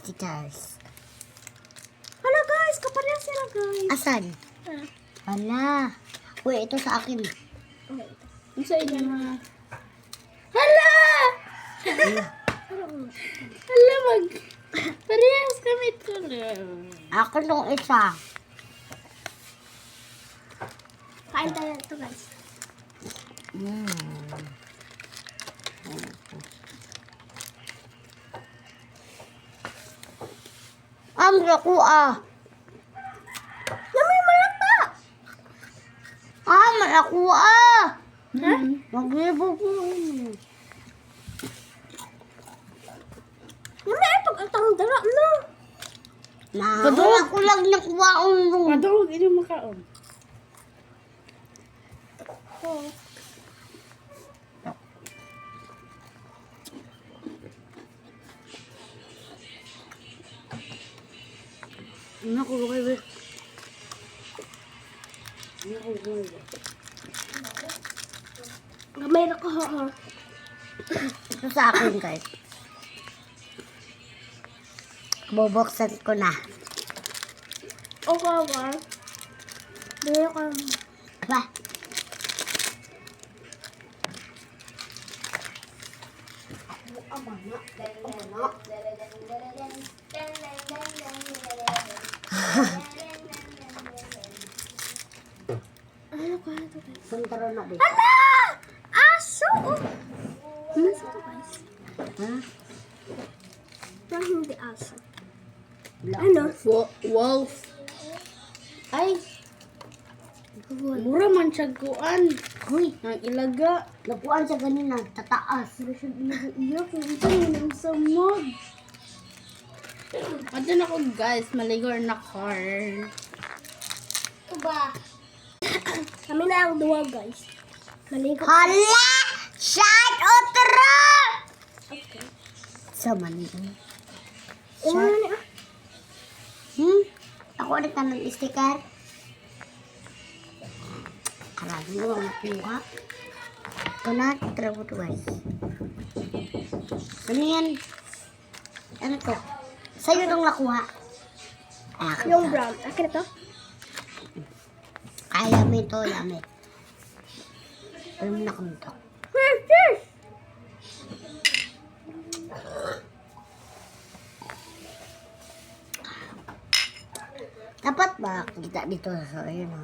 stickers. Hala guys, kaparehas sila guys. Asan? Ah, Hala. Uy, ito sa akin. okay, ito. Ang sa inyo mga... Hala! Hala, parehas kami ito. Ako nung isa. Kain tayo ito guys. Ang nakuha. Na may malata! Malakuha. Ha? Mag-ibo po. Na may pag-atang dala na. Wala ko lang nakuha ang Madawag inyo makaon. Oh. Ano ko kayo ba? Ano ko kayo ba? Gamay na ko ha. Ito sa akin, guys. Bubuksan ko na. Okay ba? Dito ka. Aba. Ano ka ito guys? Suntaro na dito. Hala! Aso! Ano ito guys? Ha? Parang hindi aso. Ano? Wolf. Ay, mura man siya kuan. Uy, Ang ilaga. nakuhaan siya ganina. Tataas. Ano siya iya kung ito yung samog. Ito na ko guys, maligor na car. Ito ba? Kami na ang duwa guys. Maligo. Hala! Shot otro! Okay. Sama nito. Ano na? Ako ulit na ng sticker. Karami mo ang nakuha. Ito na, tira mo ito guys. Ano yan? Ano to? Sa'yo nung nakuha. Akin Yung to. brown. Akin na to? Kaya mo ito, lamit. Alam mo na kami ito. Dapat ba kita dito? So, ayun o.